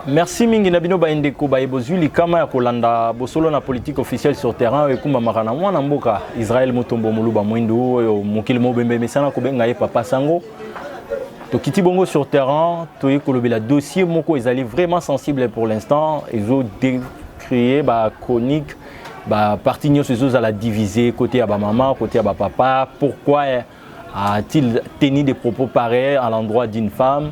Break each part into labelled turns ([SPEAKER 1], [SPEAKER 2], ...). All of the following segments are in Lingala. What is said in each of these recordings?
[SPEAKER 1] Merci mingi na bino baindeko bayebozuli kama ya kolanda bosolo na politique officielle sur terrain et kuma makana mwana mboka Israël Mutombo Muluba Mwindu oyo mokili mobembe mesana ko benga ye papa sango to kiti bongo sur terrain to yekolobela dossier moko ezali vraiment sensible pour l'instant ezo décrier ba chronique ba parti nyos ezo la diviser côté ya ba maman côté ya ba papa pourquoi a-t-il tenu des propos pareils à l'endroit d'une femme.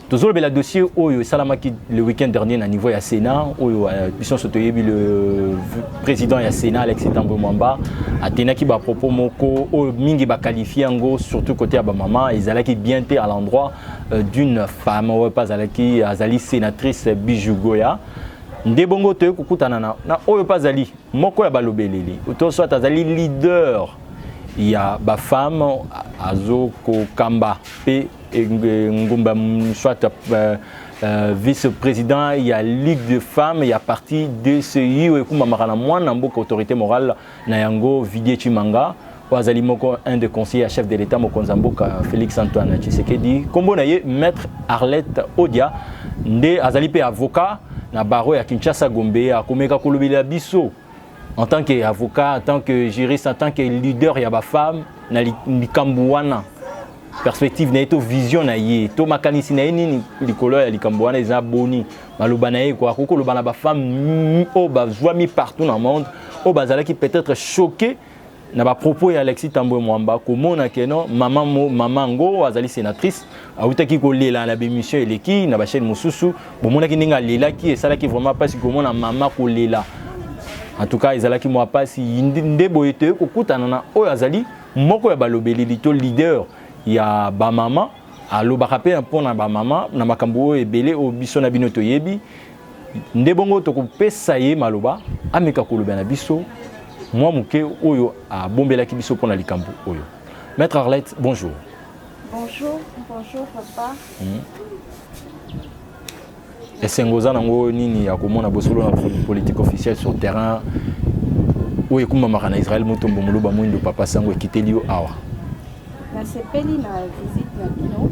[SPEAKER 1] Toujours le dossier Oyo Salamaki le week-end dernier à niveau du Sénat, Oyo le président du Sénat Alexis Tambwe Mwamba a tenu qui ba propos moko Oyo mingi ba qualifié ngo surtout côté ba maman ils allaient bien été à l'endroit d'une femme pas alaki azali sénatrice Bijou Goya. Ndebongo te kokutana na Oyo pas ali moko ya balobeleli. Auto soit azali leader il y a ba femme azoko kamba pe ngumba soit vice-président il y a ligue de femmes il y a parti de CI et kuma makana mwana mboka autorité morale na yango Vidie Chimanga wazali moko un des conseillers chef de l'état mokonza mboka Félix Antoine Tshisekedi kombo na ye maître Arlette Odia nde azali pe avocat na baro ya Kinshasa Gombe akomeka kolobela biso en tant qu'avocat, en tant que juriste, en tant que leader, il y a des femmes, il y a perspective, il y a vision, il y a mécanisme, il y a des abonnés, il y a des femmes qui partout dans le monde, qui peut-être choquées na ba propos ya Alexis Tambwe Mwamba komona keno maman ngo azali sénatrice awutaki ko lela na bémission eleki na ba chaîne mususu bomona ki ndinga lela ki esala ki vraiment parce que komona maman ko lela. En tout cas, ezalaki moi pas si ndebo ete kokutana na oyo azali moko ya balobeli lito leader ya ba mama alobaka pe mpona ba mama na makambo ebele o biso na bino toyebi ndebongo to kopesa ye maloba ameka koloba na biso moi muke oyo a bombelaki biso pona likambo oyo. Maître Arlette, bonjour.
[SPEAKER 2] Bonjour papa.
[SPEAKER 1] Et Sengoza nango nini ya komona bosolo na politique officielle sur terrain où ekuma makana Israël Mutombo Muluba Mwindu papa sango ekiteli yo awa.
[SPEAKER 2] Na sepeli na visite na bino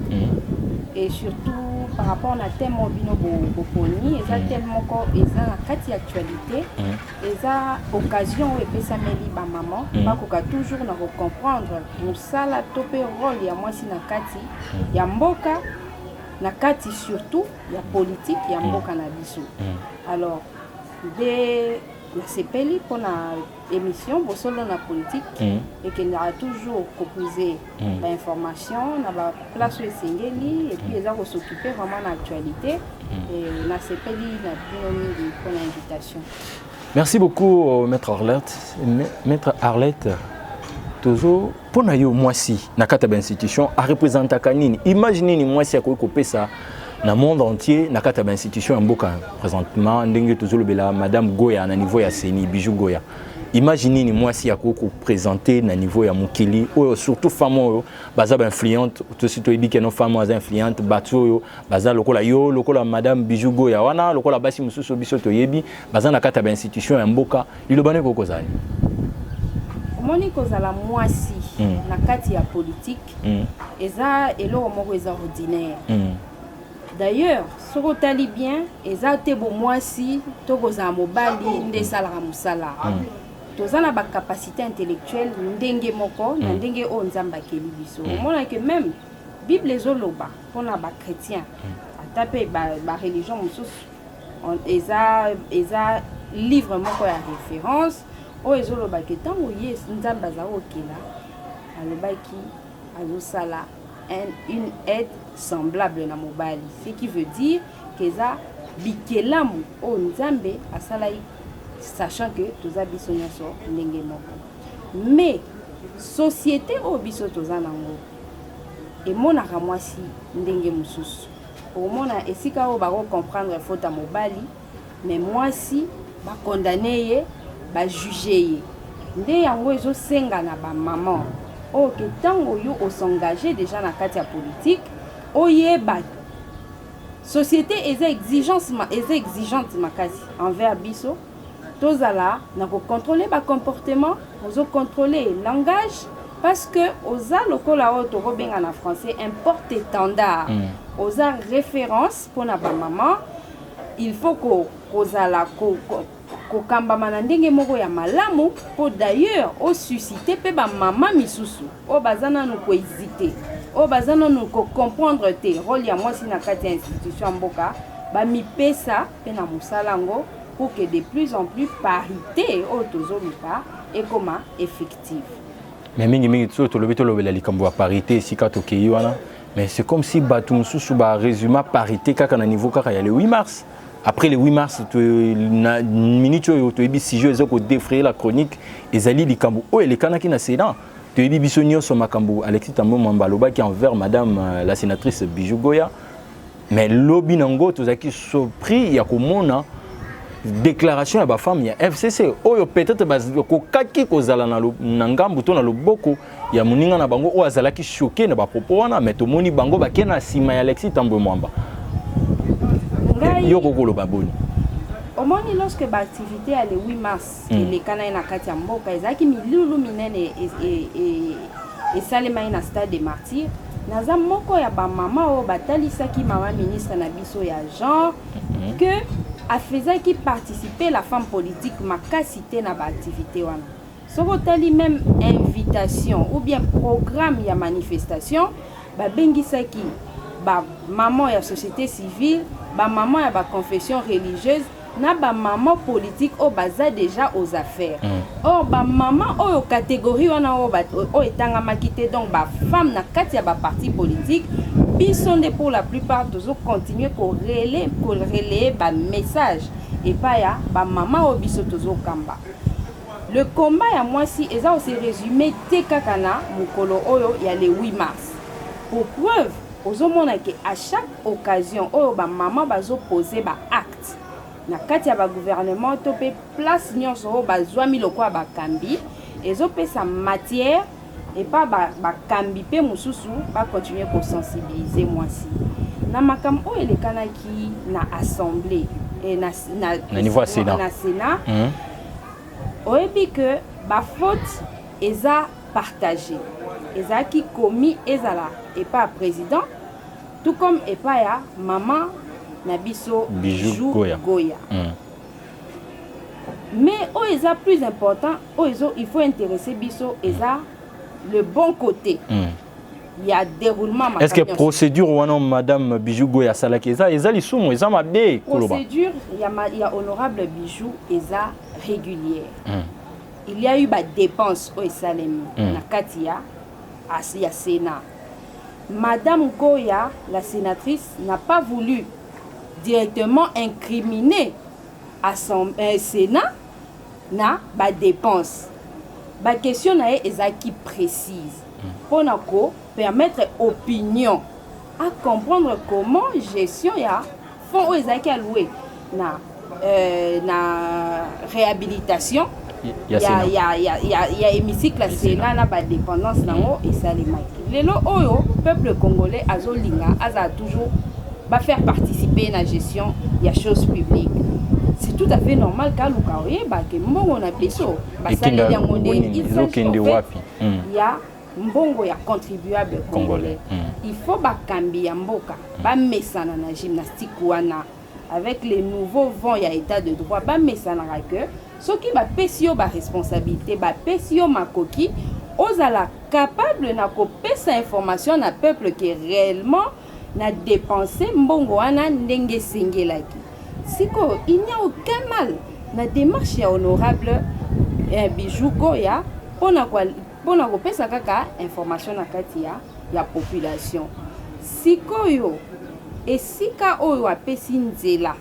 [SPEAKER 2] et surtout par rapport na thème bino boponi eza tellement ko eza na kati actualité eza occasion epesa meli ba maman bakoka toujours na comprendre musala topé rôle ya mwasi na kati ya mboka na kati surtout ya politique ya mboka na biso. Alors de la sepeli pour la émission bosolo na politique et qu'il a toujours proposé l'information na ba place esengeli et puis ils ont s'occuper vraiment de l'actualité et la sepeli na bino pour l'invitation.
[SPEAKER 1] Merci beaucoup maître Arlette. Maître Arlette toujours pour na yo mwasi na kata ba institution a représenter kanini imaginez ni mwasi akoko pesa na monde entier na kata ba institution mboka présentement ndenge toujours le bela madame Goya na niveau ya Seni Bijou Goya imaginez ni mwasi akoko présenter na niveau ya mukili oyo surtout femme oyo baza ba influente tout surtout ibike no femme baza influente batu oyo baza lokola madame Bijou Goya wana lokola basi mususu biso toyebi baza na kata ba institution ya mboka ilobane koko zali.
[SPEAKER 2] Moni kozala mwasi na kati ya politique eza eloko moko eza ordinaire. D'ailleurs soko tali bien eza te bo mwasi to kozala mobali nde salaka musala. Tozana ba capacité intellectuelle ndenge moko na ndenge o nzamba keli biso. Mona que même Bible ezoloba pona ba chrétien atape ba religion mususu eza livre moko ya référence. O ezoloba ke tango yes nzamba za okela alobaki azosala une aide semblable na mobali, ce qui veut dire que za bikelamu o nzambe asalai sachant que toza biso nyonso ndenge moko mais société o biso toza nango emonaka mwasi ndenge mususu omona esika o bako comprendre faute à mobali mais mwasi ba condamner ye ba juger nde yango ezo senga na ba maman o ke tango yo o s'engager déjà na kati ya politique o yeba société eza exigente makasi envers biso tozala na ko contrôler ba comportement ozo contrôler langage parce que oza lokola o to benga na français importe étendard oza référence pour na ba maman il faut kozala kokambama na ndenge moko ya malamu po d'ailleurs osusciter pe ba mama misusu o bazana no ko hésiter o bazana no ko comprendre te rôle ya mwasi na kati ya institution mboka ba mipesa pe na musalango pour que de plus en plus parité o tozoluka et comment effective.
[SPEAKER 1] Mais mingi tso to lobi to lobela likambo ya parité sika to keyi wana mais c'est comme si batu mususu ba résumé parité kaka na niveau kaka ya le 8 mars. Après le 8 mars, na minute où tu es si je vais défrayer la chronique, ezali likambo o le kanaki na Sénat. Tu es bisonio sur makambo Alexis Tambo Mambaloba qui envers madame la sénatrice Bijou Goya. Mais lobby nango tozaki surpris ya komona déclaration ya ba femme ya FCC oyo peut-être ko kaki ko zala na ngambu to na loboko ya muninga na bango o azalaki choqué na ba propos wana mais to moni bango ba kena sima ya Alexis Tambo Mwamba.
[SPEAKER 2] Omoni lorsque l'activité est le 8 mars, les canaux na kati ya mboka ezaki milulu minene et salema na stade des martyrs. Naza moko ya ba mama o batalisaki mama ministre na biso ya genre que a faisaki participer la femme politique makasité na ba activité wana. Soko tali même invitation ou bien programme ya manifestation ba bengisaki ba maman ya société civile, ba maman ya ba confession religieuse, na ba maman politique au baza déjà aux affaires. Or ba maman au catégorie wana o etanga makité donc ba femme na kati ya ba parti politique, bisonde pour la plupart toujours continuer pour relayer ba message et pas ya ba maman au biso toujours kamba. Le combat ya moi si eza aussi résumé te kakana mukolo oyo ya le 8 mars. Pour preuve ozomona ke à chaque occasion oyo ba maman bazo poser ba acte na kati ya ba gouvernement to pe place nyonso oyo bazwami lokwa ba kambi ezopesa matière et pas ba kambi pe mususu ba continuer ko sensibiliser mwasi na makambo oyo elekanaki na assemblée et na
[SPEAKER 1] niveau Sénat
[SPEAKER 2] na Sénat oyebi que ba faute eza partagé eza qui commis ezala et pas président tout comme et pas ya maman nabiso
[SPEAKER 1] Bijou
[SPEAKER 2] Goya. Mais oh eza plus important oh il faut intéresser biso eza le bon côté. Il y a déroulement.
[SPEAKER 1] Est-ce que procédure ou non madame Bijou Goya salaki eza lisumu eza mabe koloba.
[SPEAKER 2] Procédure il y a honorable Bijou eza régulière. Il y a eu des dépenses au Salem na katia à Sénat. Madame Goya, la sénatrice, n'a pas voulu directement incriminer à son Sénat na ba dépenses. Ba question na ezaki précise pour permettre opinion à comprendre comment gestion ya fonds ezaki alloué na réhabilitation. Il y a hémicycle la Sénat na ba dépendance nango et ça les marque. Lelo oyo peuple congolais azolinga aza toujours va faire participer à la gestion il y a choses publiques. C'est tout à fait normal qu'à l'Ukaoye ba ke mbongo na biso ba sali ya modèle il y a mbongo ya contribuable congolais. Il faut ba kambi ya mboka ba mesana na gymnastique wana avec les nouveaux vents ya état de droit ba mesana que ce qui va pesio ba responsabilité ba pesio makoki ozala capable na ko pesa information na peuple qui réellement na dépensé mbongo wana ndenge sengelaki. Siko il n'y a aucun mal na démarche ya honorable Bijou Goya pona ko pesa kaka information na kati ya population. Siko yo esika oyo apesi nzela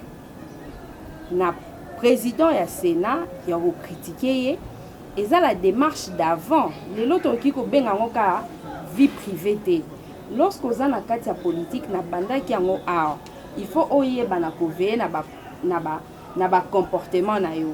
[SPEAKER 2] na président ya Sénat ya ko critiquer et ça la démarche d'avant les autres qui ko benga ngoka vie privée. Lorsqu'on a na kati ya politique na banda ki yango a il faut oyeba na ko veiller na ba comportement na yo.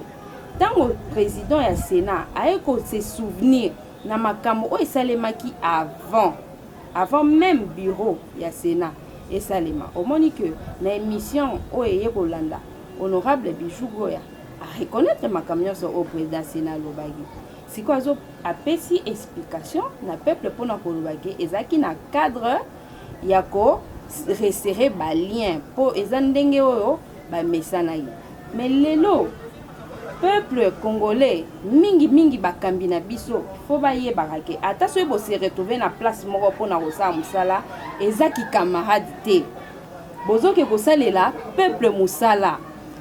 [SPEAKER 2] Tant le président ya Sénat a ko se souvenir na makambo o esalemaki avant même bureau ya Sénat et salema au monique na émission o eye ko landa honorable Bijou Goya à reconnaître makambo so au président Sénat lobagi. Si quoi zo apesi explication na peuple pour na ko lobagi ezaki na cadre ya ko resserrer ba lien pour ezandenge oyo ba mesana yi. Mais lelo peuple congolais mingi bakambi na biso faut ba ye barake ata so bo se retrouver na place moko pona kosa musala ezaki camarade te bozoke kosalela peuple musala.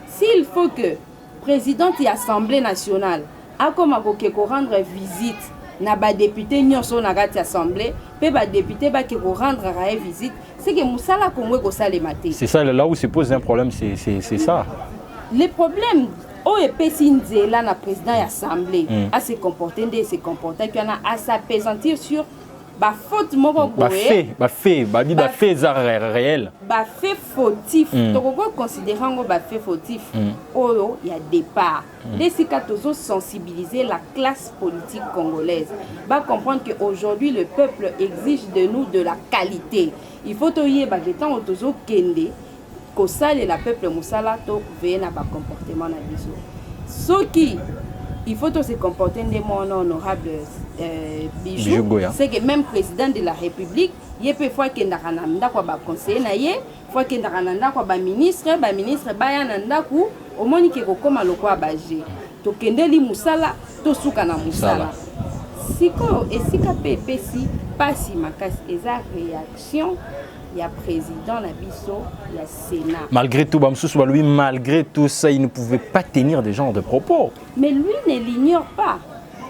[SPEAKER 2] S'il faut que président de l'Assemblée nationale a comme ko rendre visite na ba député nyonso na kati assemblée pe ba député ba ke ko rendre visite, c'est que musala Congo ko salema te.
[SPEAKER 1] C'est ça là où se pose un problème, c'est ça.
[SPEAKER 2] Les problèmes au epesi nzela na président de l'Assemblée à se comporter qu'il y en a à s'appesantir sur ba faute moko boye
[SPEAKER 1] ba fait réel
[SPEAKER 2] ba fait fautif donc on considère ngo ba fait fautif oyo il y a départ desika tozo sensibiliser la classe politique congolaise va comprendre que aujourd'hui le peuple exige de nous de la qualité. Il faut toyer ba temps tozo kende ko sale la peuple musala to veiller na ba comportement na biso soki il faut se comporter de mon honorable Bijou. C'est que même président de la République, il peut fois qu'il n'a pas quoi conseiller naie, fois qu'il n'a pas quoi ministre baya nanda ku au moins que comme le quoi bagé. To kendeli musala, to suka na musala. Siko et sika pepesi pasi makasi eza réaction. Il y a président na biso, il y a Sénat.
[SPEAKER 1] Malgré tout, lui, malgré tout ça, il ne pouvait pas tenir des genres de propos.
[SPEAKER 2] Mais lui ne l'ignore pas.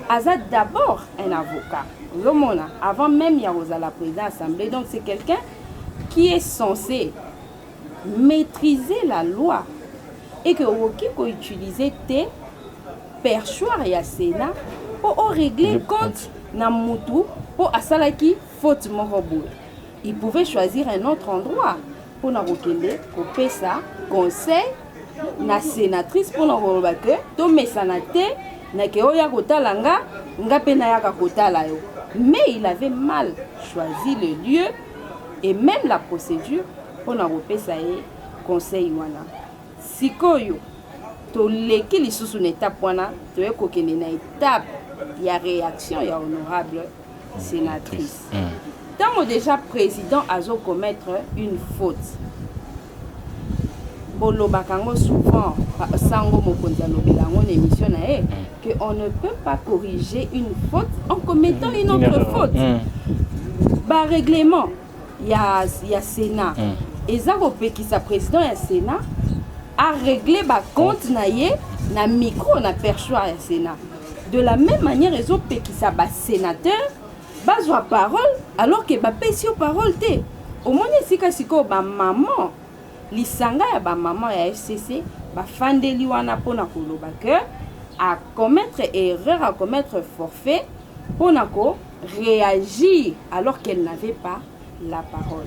[SPEAKER 2] Azad d'abord un avocat. Lomona, avant même Yarosa la présidente de l'Assemblée, donc c'est quelqu'un qui est censé maîtriser la loi et que Woki peut utiliser tes perchoirs et Sénat pour régler compte na mutu pour asalaki faute morobo. Il pouvait choisir un autre endroit pour na rokende couper ça conseil na sénatrice pour na rolobake to mesanate na ke oya kotalanga ngape na yaka kotala yo. Mais il avait mal choisi le lieu et même la procédure pour na roper ça conseil wana sikoyo to leki lisusu na étape wana to ekokende na étape ya réaction ya honorable sénatrice. Tant déjà président azo commettre une faute. Bolo bakango souvent sango mokonzi alobela en émission na que on ne peut pas corriger une faute en commettant une autre faute. Ba règlement il y a Sénat. Ezako peki sa président ya Sénat a réglé ba compte na ye na micro na perchoir ya Sénat. De la même manière ezo peki sa ba sénateur bazwa parole alors que ba pesi parole te au moins sika siko ba maman lisanga ya ba maman ya FCC ba fandeli wana pona koloba que à commettre erreur à commettre forfait pona ko réagir alors qu'elle n'avait pas la parole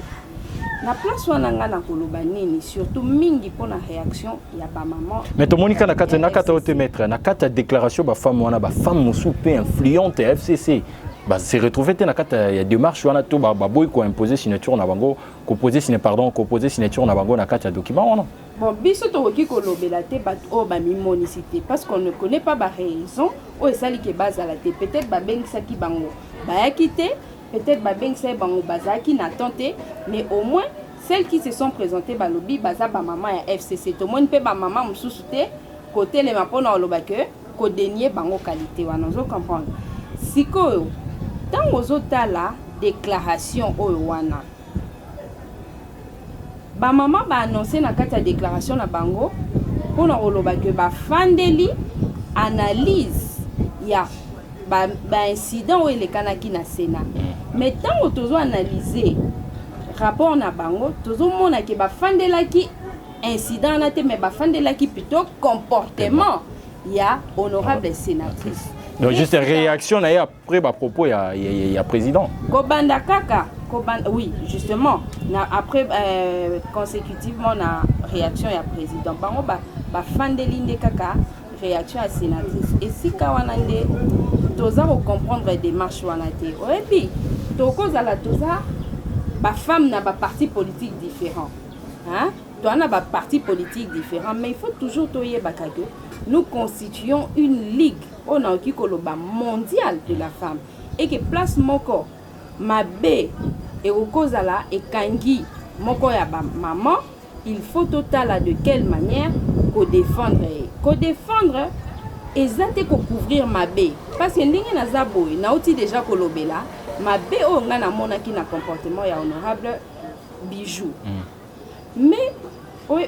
[SPEAKER 2] na place wana ngana koloba nini surtout mingi pona réaction ya ba maman.
[SPEAKER 1] Mais to monika na kata ote mettre na kata déclaration ba femme wana ba femme mosupe influente FCC bah c'est retrouvé na kata ya démarche wana to ba boy ko imposer signature na bango ko poser signature na bango na kata document wana.
[SPEAKER 2] Bon biso to ki ko lobela te bat o ba mi monicité parce qu'on ne connaît pas ba raison o esali ke base la te peut-être ba bengisa ki bango ba yakité peut-être ba bengisa bango bazaki na tenté mais au moins celles qui se sont présentées ba lobby baza ba maman ya FCC to monde pe ba maman mususu te côté les mapona loba que ko dénier bango qualité wana on comprendre siko tant aux autres la déclaration au wana ba maman ba annoncer na kata déclaration na bango pona oloba que ba fandeli analyse ya ba incident ou le kanaki na Sénat mais tant auto analyser rapport na bango tozo mona ke ba fandelaki incident na te mais ba fandelaki plutôt comportement ya honorable sénatrice.
[SPEAKER 1] Donc juste une réaction après bah propos il y a président.
[SPEAKER 2] Kobanda kaka, oui justement après consécutivement na réaction ya président. Bango ba fandelinde kaka réaction à sénatrice. Et si kawanande toza ko comprendre démarche wana te. Et puis to koza la toza ba femme na ba parti politique différent. Hein? Toi na ba parti politique différent mais il faut toujours toyer bakage. Nous constituons une ligue on a qui koloba mondial de la femme et que place moko mabe et okozala et kangi moko ya ba maman il faut total de quelle manière qu'on défendre. Qu'on défendre, exactement qu'on couvrir ma baie. Parce que ndenge na zaboy, na outi déjà kolobela, ma baie on a na mona qui na comportement ya honorable Bijou. Mais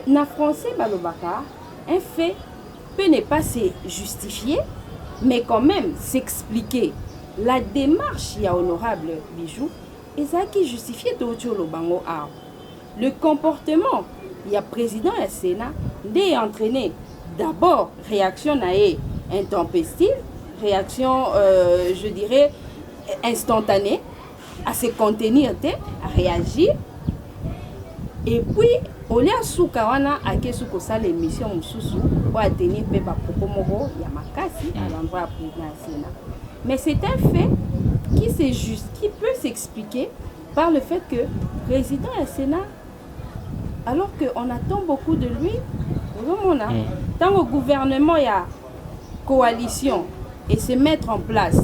[SPEAKER 2] na français balobaka, un fait peut ne pas se justifier, mais quand même s'expliquer. La démarche ya honorable Bijou, et ça qui justifie tout le bango a. Le comportement il y a président et Sénat d'est entraîné d'abord réaction naïe intempestive, réaction je dirais instantanée à se contenir, à réagir. Et puis au lieu soukawana à kesuko ça l'émission mususu pour atteindre peba propos moro ya makasi à l'endroit président et Sénat. Mais c'est un fait qui peut s'expliquer par le fait que président et Sénat, alors qu'on attend beaucoup de lui, tant au gouvernement il y a coalition et se mettre en place,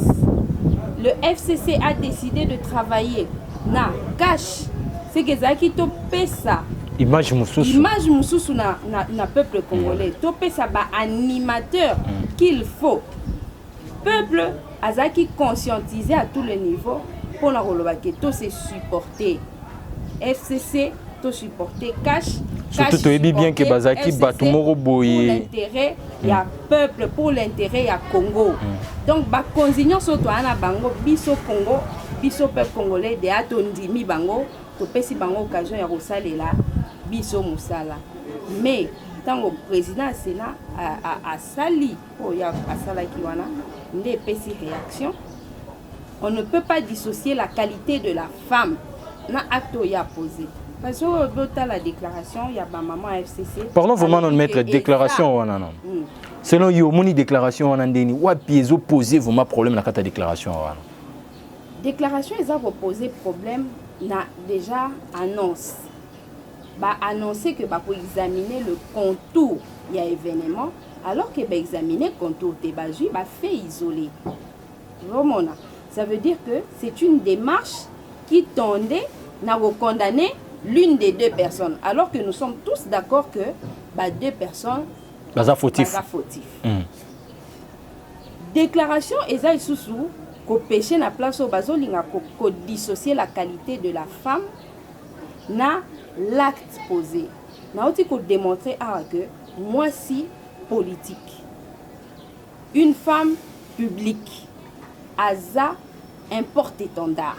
[SPEAKER 2] le FCC a décidé de travailler na cash, c'est que ça qui topé ça. Image mususu na peuple congolais, topé ça ba animateur qu'il faut. Peuple azaki conscientisé à tous les niveaux pour la relobaki tout se supporter. FCC tout supporter cash.
[SPEAKER 1] Surtout tu es bien que bazaki batumoro boye.
[SPEAKER 2] Pour l'intérêt il y a peuple, pour l'intérêt il y a Congo. Donc ba consignon soto ana bango biso Congo, biso peuple congolais de atondimi bango, to pesi bango occasion ya kosalela biso musala. Mais tant au président Sénat a sali pour ya asala kiwana ndé pesi réaction. On ne peut pas dissocier la qualité de la femme na acte ya posé. Parce que la déclaration, il y a ma maman FCC.
[SPEAKER 1] Pardon, vraiment, non mettre déclaration. Selon you, mon déclaration, on a dit, ou pièces opposées, vous m'avez problème dans la déclaration.
[SPEAKER 2] Déclaration, ils ont posé problème, na déjà annonce. Bah annoncer que bah pour examiner le contour, il y a événement, alors que bah examiner le contour de Baju, bah fait isolé. Vraiment, ça veut dire que c'est une démarche qui tendait à condamner l'une des deux personnes, alors que nous sommes tous d'accord que bah, deux personnes
[SPEAKER 1] sont fautifs.
[SPEAKER 2] Déclaration Ezaï Soussou qu'au péché na place au bazo linga ko dissocier la qualité de la femme na l'acte posé. Na oti ko démontrer que moi si politique, une femme publique, aza importe étendard.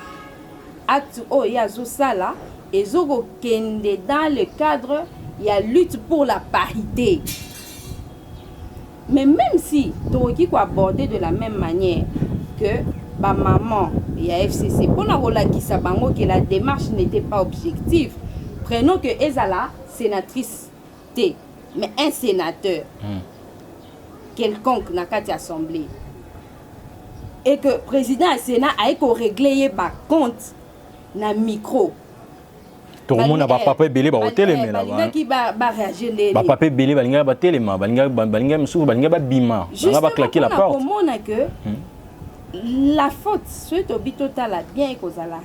[SPEAKER 2] Acte o yazo sala et zogo kende dans le cadre il y a lutte pour la parité. Mais même si tu ko aborder de la même manière que ba maman et à FCC pour la relakisa bango que la démarche n'était pas objective, prenons que Ezala sénatrice T, mais un sénateur quelconque n'a qu'à assemblée et que président du Sénat a éco réglé ba compte na micro.
[SPEAKER 1] Tout le monde a pas papa belé ba hôtel mais là.
[SPEAKER 2] Balinga qui ba réagir les.
[SPEAKER 1] Ba papa belé balinga ba télé ma balinga msou balinga ba bima. On va claquer la porte.
[SPEAKER 2] Comment on a que la faute ce obi total a bien kozala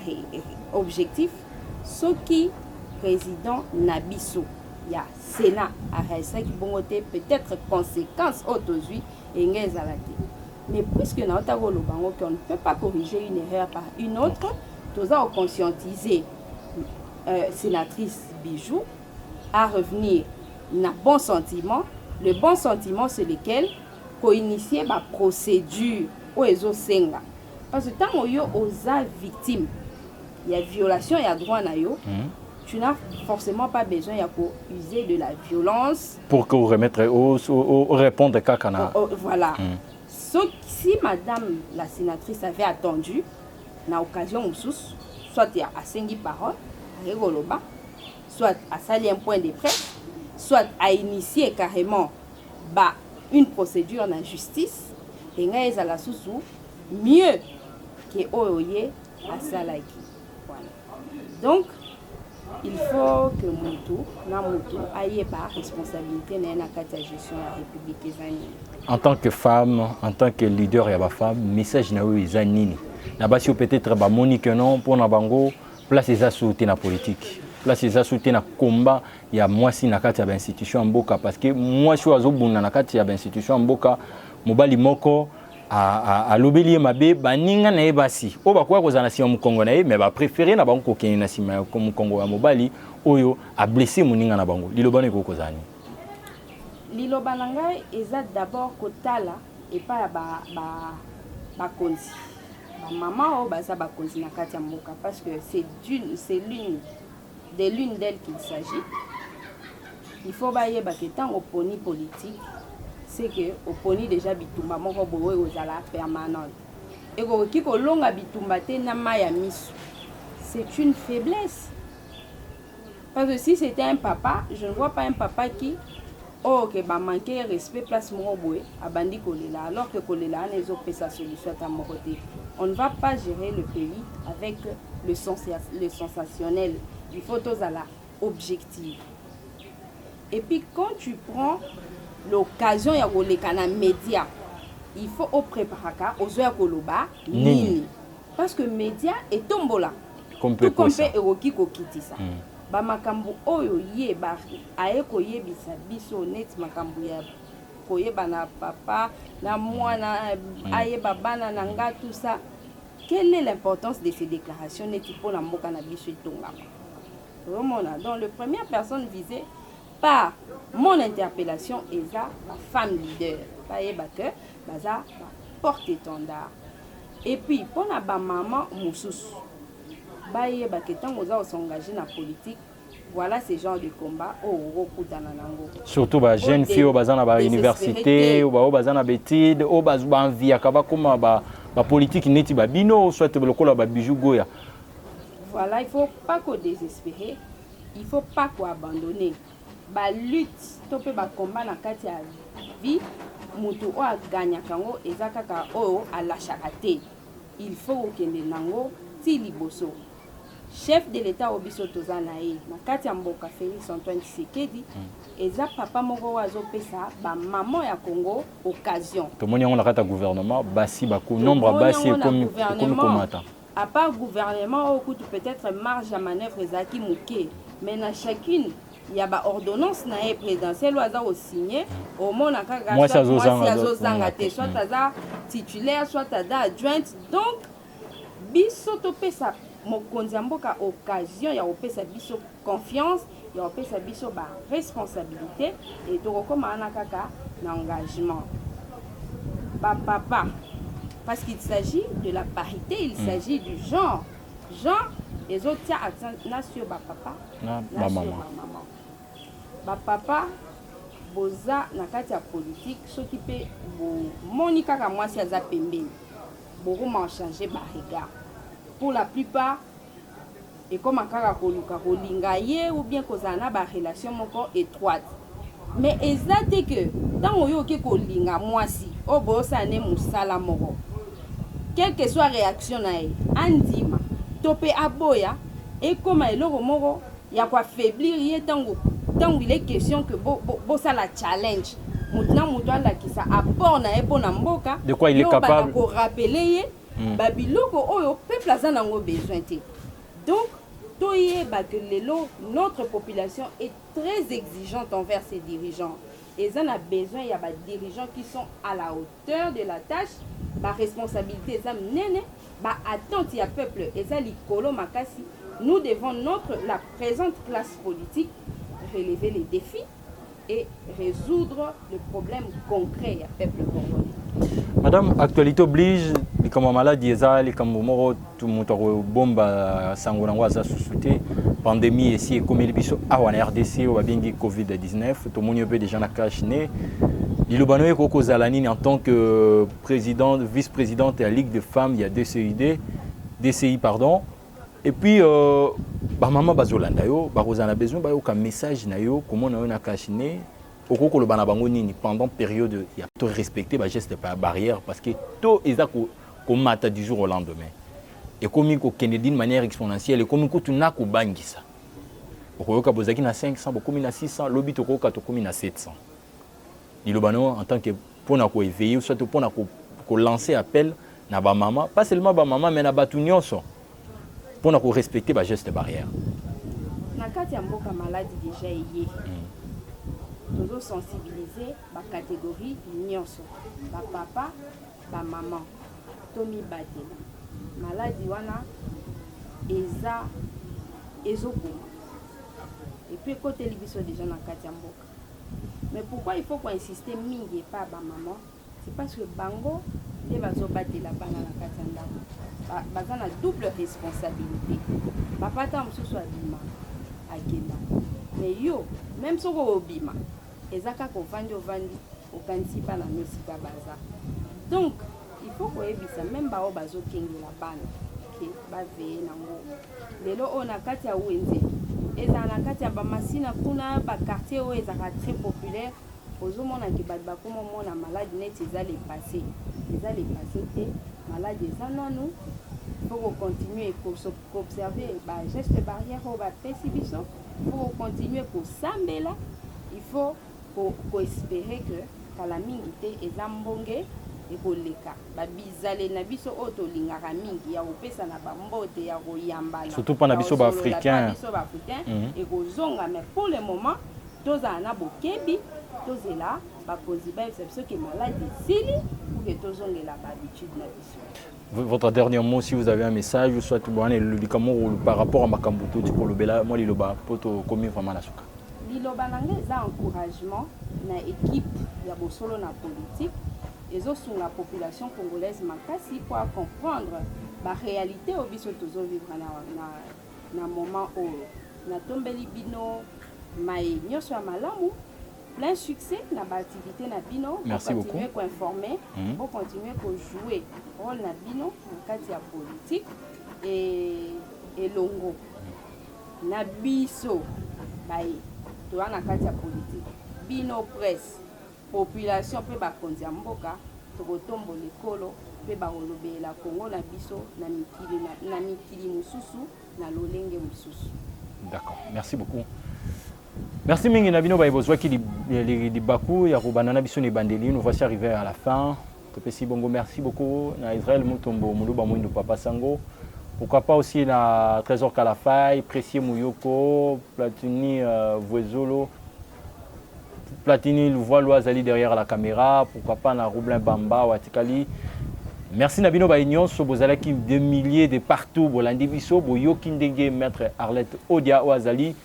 [SPEAKER 2] objectif ce qui président Nabiso ya Sénat a réussi qui bongoté peut-être conséquence autour et ngezalati. Mais puisque na otagolo bango qu'on ne peut pas corriger une erreur par une autre, tous à conscientiser sénatrice Bijou à revenir na bon sentiment. Le bon sentiment c'est lequel qu'on initie la procédure au ezo senga parce que tant que yo osa victime il y a violation il y a droit na yo tu n'as forcément pas besoin de user de la violence
[SPEAKER 1] pour que vous remettre au répondre kakana.
[SPEAKER 2] Voilà. Si madame la sénatrice avait attendu na occasion moussous soit il y a à 5 paroles rigoloba, soit à salir un point de presse, soit à initier carrément bah, une procédure en justice, et nga à la sous mieux que oye à salaki. Voilà. Donc il faut que Moutou, aille par responsabilité dans la gestion de la République.
[SPEAKER 1] En tant que femme, en tant que leader, il y a des femmes, message na nini. Na basi peut-être ba Monique non pour na bango place ça sous la politique. place eza soute na combat ya mwasi na kati ya ba institution mboka parce que mwasi oyo azobunda na kati ya ba institution mboka mobali moko alobeli ye mabe baninga na ye basi oyo bakoya kozala na nsima mokongo na ye mais bapréféré na bango kokende na nsima ya mokongo ya mobali oyo ablesse moninga na bango liloba no ekoki kozala nini?
[SPEAKER 2] Liloba na ngai eza d'abord kotala epai ya bakonzi bamama oyo baza bakonzi na kati ya mboka parce que c'est l'une d'elles qu'il s'agit. Il faut bayeba ke ntango oponi politique c'est que oponi déjà bitumba moko boye ozala permanente ekoki kolonga bitumba te na mai ya miso. C'est une faiblesse parce que si c'était un papa, je ne vois pas un papa qui que ba manquer respect place moko boye abandi kolela alors que kolela na ezopesa solution ta moko te. On ne va pas gérer le pays avec le sensationnel. Il faut tozala objectif. Et puis quand tu prends l'occasion ya koleka na média, il faut au préparaka ozoya koloba nini parce que média est tombola tout comme pe eroki kokitisa ba makambo oyo ye ba aye koyebisa biso net makambo ya koyeba na papa na mwana aye babana na nga tout ça. Quelle est l'importance de ces déclarations net pour la mboka na biso etongama? Romona donc le première personne visée par mon interpellation est la femme leader. Bayeba que baza porte-étendard. Et puis pour la maman moussus bayeba que tant oza s'engager na politique, voilà ce genre de combat au kutana nango.
[SPEAKER 1] Surtout ba jeune fille au bazana ba université ou ba bazana bétide au bazba envie akaba comme ba politique neti ba bino soit lokola ba bijou goya.
[SPEAKER 2] Voilà, il faut pas qu'on désespérer, il faut pas qu'on abandonner. Ba lutte topé ba combat na kati ya vie mutu o aganya kango ezakaka o alashaka te. Il faut okende nango ti liboso. Chef de l'État obiso tozana e na kati ya mboka Félix Antoine Tshisekedi eza papa moko wazo pesa ba maman ya Congo occasion.
[SPEAKER 1] Tomoni on la kata gouvernement basi ba ko nombre basi comme komata.
[SPEAKER 2] À part gouvernement ou peut-être marge à manœuvre ezaki muke mais na chacune il y a ba ordonnance na présidentielle waza o signé au mona kaka moi ça zozanga te soit aza titulaire soit aza adjointe donc biso to pesa mokonzi mboka occasion ya opesa biso confiance ya opesa biso ba responsabilité et to koma na kaka na engagement ba papa parce qu'il s'agit de la parité, il s'agit du genre les autres tiens accent sur ba papa na maman ba papa boza na kati ya politique s'occuper bo monika ka mwasi aza pembeni bokoma changer ba regard. Pour la plupart, et comme à Karakoluka, Rolingaye ou bien Kozana, ba relation moko étroite. Mais exact que dans Oyo ke Kolinga moi si, au bossa ne musala moko. Quelle que soit réaction nae, andima, topé aboya, et comme elle le moko, y a quoi faiblir y est tango il est question que bossa la challenge. Maintenant mutuala qui ça apport na epo na mboka.
[SPEAKER 1] De quoi il est capable
[SPEAKER 2] de rappeler babiloko oyo peuple aza nango besoin te. Donc toyeba que notre population est très exigeante envers ses dirigeants. Et ils ont besoin, il y a des dirigeants qui sont à la hauteur de la tâche, la responsabilité, attente, il y a peuple, makasi. Nous devons la présente classe politique relever les défis et résoudre le problème concret, il y a peuple congolais.
[SPEAKER 1] Madame, actualité oblige, les maladies, les camomoro, tout le monde bomba sangonangwa za société, pandémie ici et comme il biso en RDC ou bien Covid-19, tout le monde peut déjà na caché. Lilobanoé Koko Zalanine en tant que présidente, vice-présidente de la Ligue des femmes, il y a DCI pardon. Et puis maman bazolanda yo, bazana besoin ba yo ka message na yo comment na yo na caché. Okoko le bana bango nini pendant période il y a tout respecter ba geste pas barrière parce que tout eza ko mata du jour au lendemain et comme ko Kennedy de manière exponentielle et comme ko tuna ko bangisa okoyoka bozaki na 500 bokomi na 600 lobi to ko komi na 700 ilobano en tant que pona ko éveiller soit pona ko lancer appel na ba maman pas seulement ba maman mais na batu nyonso pona ko respecter ba geste barrière
[SPEAKER 2] na kati ya mboka maladie déjà eye tozo sensibiliser ba catégorie nyonso ba papa ba maman to mibatela maladie wana eza ezoboma et puis côté libiso déjà na kati ya mboka. Mais pourquoi il faut qu'on insiste mingi et pas ba maman? C'est parce que bango les bazobatela bana na kati ya ndako baza na double responsabilité. Papa ta msusu abima akenda mais yo même soko obima ezaka ko vandi ovandi okanisi pa na mesika baza. Donc il faut koyebisa même bao bazokengela bana ke baveye nango lelo oyo na kati ya wenze ezala na kati ya bamasina kuna bakartier oyo ezaka très populaire ozomona ke bato bakoma omona maladi neti eza le passé te maladi eza nanu. Il faut continuer à observer les gestes barrières au bapesi biso. Il faut continuer pour sambela. Il faut espérer que calamité et zambonge et koleka ba bizale na biso oto lingaka mingi ya opesa na bambote ya koyambala
[SPEAKER 1] surtout pas na biso ba africain
[SPEAKER 2] et kozonga. Mais pour le moment toza na bokebi tozela ba koziba c'est ce qui maladie sili pour que tozongela ba habitude na biso.
[SPEAKER 1] Votre dernier mot, si vous avez un message, soit par rapport à Makambuto, tu peux le bela, moi liloba, poto komi vraiment la souka.
[SPEAKER 2] Liloba nanga eza encouragement na équipe ya bosolo na politique et sur la population congolaise makasi pour comprendre la réalité au biso tozo vivre na moment où na tombeli bino mai nyonso ya malamu. Plein succès dans l'activité na bino.
[SPEAKER 1] Merci beaucoup.
[SPEAKER 2] Continuer à informer, pour continuer à jouer rôle na bino dans la politique et longo. Na biso bae to na kati ya politique. Bino presse population pe ba konzi mboka to kotombo lekolo pe ba olobela Congo na biso na mikili mususu na lolenge mususu.
[SPEAKER 1] D'accord. Merci beaucoup. Merci mingi nabino ba ebozwa ki li baku ya kubana na biso ni bandeli. Nous voici arrivés à la fin. Topesi bongo merci beaucoup na Israël Mutombo Muluba Mwindo Papa Sango. Pourquoi pas aussi na Trésor Kalafai, Précieux Mouyoko, Platini Vuezolo, Platini Louvois Azali derrière la caméra, pourquoi pas na Roublin Bamba Watikali. Merci Nabino Baignon, Sobozalaki des milliers de partout, Bolandi Biso, Boyoki Ndenge, Maître Arlette Odia Oazali.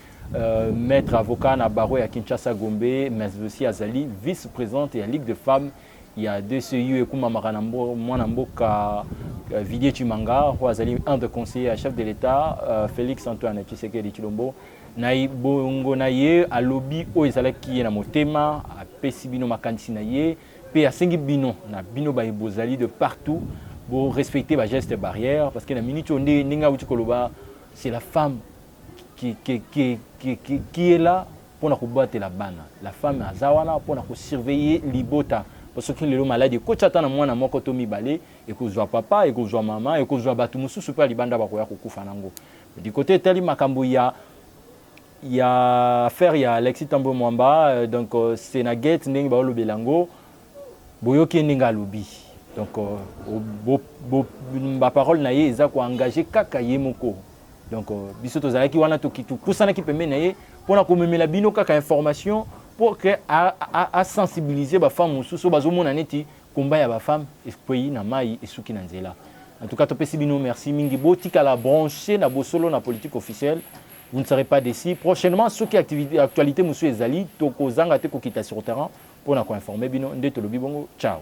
[SPEAKER 1] Maître avocat na Baro à Kinshasa Gombe, mais aussi Azali, vice-présidente et à Ligue de femmes. Il y a DCU et Kuma Maranambo, Mwanamboka, Vidier Chimanga, Azali, un des conseillers à chef de l'État, Félix Antoine Tshisekedi Tshilombo, Naïbo Ngonaye, à lobby, Oezala qui est na motema, à Pesibino Makansi Naye, P à Sengibino, na Bino Baibozali de partout, pour respecter les gestes barrières, parce que la minute on est Ninga Utikoloba, c'est la femme qui est là pour nous combattre la bana. La femme est là pour nous surveiller l'ibota. Parce que les malades, quand tu as un moko to mibale, et que je papa, et que je maman, et que je batu musu super libanda bakoya kukufa nango. Du côté teli makambo il y a affaire il y a Alexis Tambo Mwamba, donc c'est na gate ndenge ba lobelango boyoki ndinga lobi. Donc ba parole na ye eza ko engager kaka yemoko. Donc biso tozalaki wana to pusana ki pembe na ye pona ko memela bino kaka information pour que à sensibiliser ba femme mususu bazomona neti combat ya ba femme pays na mai esuki na nzela. En tout cas topesi bino merci mingi botika la brancher na bosolo na politique officielle. Vous ne serez pas déçus. Prochainement ceux qui actualité musu ezali to kozanga te ko kita sur terrain pona ko informer bino ndeto lobi bongo. Ciao.